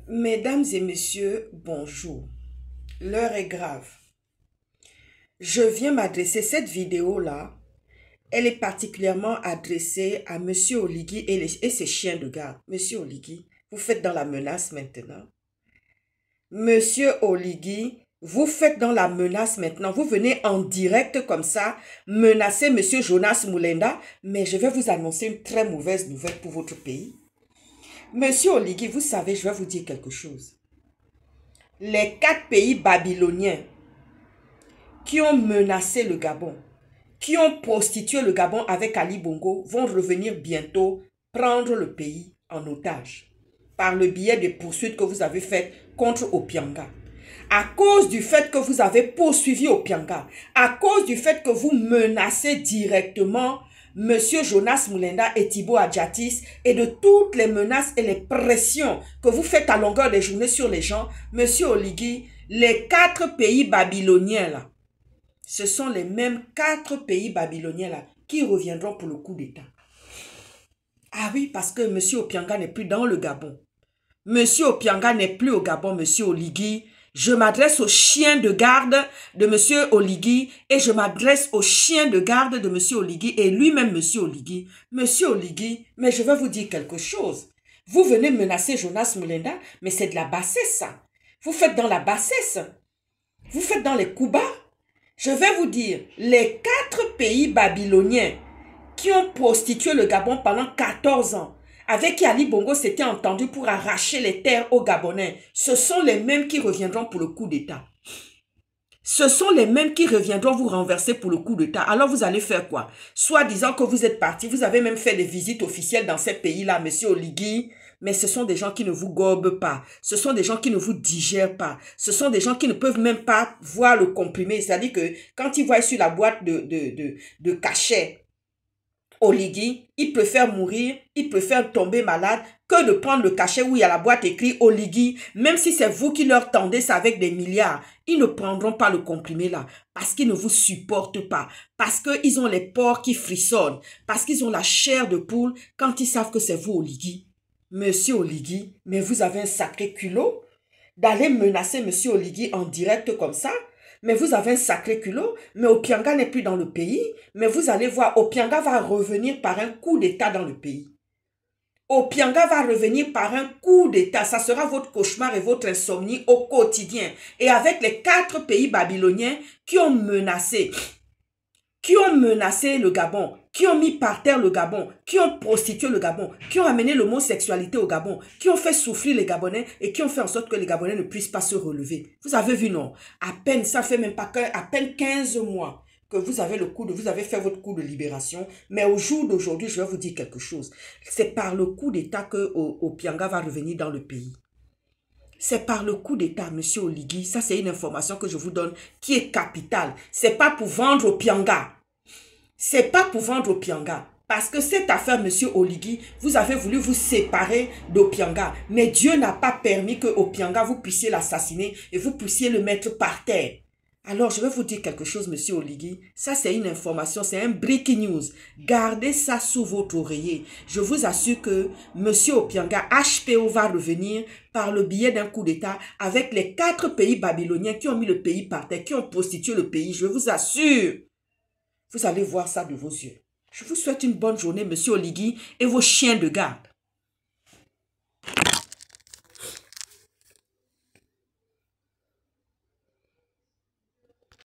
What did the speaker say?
Mesdames et messieurs, bonjour. L'heure est grave. Je viens m'adresser, cette vidéo-là, elle est particulièrement adressée à Monsieur Oligui et ses chiens de garde. Monsieur Oligui, vous faites dans la menace maintenant. Monsieur Oligui, vous faites dans la menace maintenant. Vous venez en direct comme ça, menacer Monsieur Jonas Moulenda, mais je vais vous annoncer une très mauvaise nouvelle pour votre pays. Monsieur Oligui, vous savez, je vais vous dire quelque chose. Les 4 pays babyloniens qui ont menacé le Gabon, qui ont prostitué le Gabon avec Ali Bongo, vont revenir bientôt prendre le pays en otage par le biais des poursuites que vous avez faites contre Opianga. À cause du fait que vous avez poursuivi Opianga, à cause du fait que vous menacez directement Monsieur Jonas Moulenda et Thibaut Adjatis et de toutes les menaces et les pressions que vous faites à longueur des journées sur les gens, Monsieur Oligui, les 4 pays babyloniens là, ce sont les mêmes 4 pays babyloniens là qui reviendront pour le coup d'État. Ah oui, parce que Monsieur Opianga n'est plus dans le Gabon. Monsieur Opianga n'est plus au Gabon, Monsieur Oligui. Je m'adresse aux chiens de garde de Monsieur Oligui et je m'adresse aux chiens de garde de Monsieur Oligui et lui-même Monsieur Oligui. Monsieur Oligui, mais je vais vous dire quelque chose. Vous venez menacer Jonas Moulenda, mais c'est de la bassesse ça. Vous faites dans la bassesse. Vous faites dans les coups bas. Je vais vous dire, les 4 pays babyloniens qui ont prostitué le Gabon pendant 14 ans, avec qui Ali Bongo s'était entendu pour arracher les terres aux Gabonais, ce sont les mêmes qui reviendront pour le coup d'État. Ce sont les mêmes qui reviendront vous renverser pour le coup d'État. Alors vous allez faire quoi? Soit disant que vous êtes parti, vous avez même fait des visites officielles dans ces pays-là, Monsieur Oligui, mais ce sont des gens qui ne vous gobent pas. Ce sont des gens qui ne vous digèrent pas. Ce sont des gens qui ne peuvent même pas voir le comprimé. C'est-à-dire que quand ils voient sur la boîte de cachet Oligui, ils préfèrent mourir, ils préfèrent tomber malade que de prendre le cachet où il y a la boîte écrit Oligui. Même si c'est vous qui leur tendez ça avec des milliards, ils ne prendront pas le comprimé là parce qu'ils ne vous supportent pas, parce qu'ils ont les pores qui frissonnent, parce qu'ils ont la chair de poule quand ils savent que c'est vous Oligui. Monsieur Oligui, mais vous avez un sacré culot d'aller menacer Monsieur Oligui en direct comme ça. Mais vous avez un sacré culot, mais Opianga n'est plus dans le pays. Mais vous allez voir, Opianga va revenir par un coup d'État dans le pays. Opianga va revenir par un coup d'État. Ça sera votre cauchemar et votre insomnie au quotidien. Et avec les 4 pays babyloniens qui ont menacé le Gabon, qui ont mis par terre le Gabon, qui ont prostitué le Gabon, qui ont amené l'homosexualité au Gabon, qui ont fait souffrir les Gabonais et qui ont fait en sorte que les Gabonais ne puissent pas se relever. Vous avez vu, non? À peine, ça fait même pas à peine 15 mois que vous avez vous avez fait votre coup de libération. Mais au jour d'aujourd'hui, je vais vous dire quelque chose. C'est par le coup d'État que Opianga va revenir dans le pays. C'est par le coup d'État, Monsieur Oligui. Ça, c'est une information que je vous donne qui est capitale. C'est pas pour vendre Opianga. C'est pas pour vendre Opianga. Parce que cette affaire, Monsieur Oligui, vous avez voulu vous séparer d'Opianga. Mais Dieu n'a pas permis que Opianga, vous puissiez l'assassiner et vous puissiez le mettre par terre. Alors, je vais vous dire quelque chose, Monsieur Oligui. Ça, c'est une information, c'est un breaking news. Gardez ça sous votre oreiller. Je vous assure que Monsieur Opianga, HPO, va revenir par le biais d'un coup d'État avec les 4 pays babyloniens qui ont mis le pays par terre, qui ont prostitué le pays. Je vous assure. Vous allez voir ça de vos yeux. Je vous souhaite une bonne journée, Monsieur Oligui, et vos chiens de garde.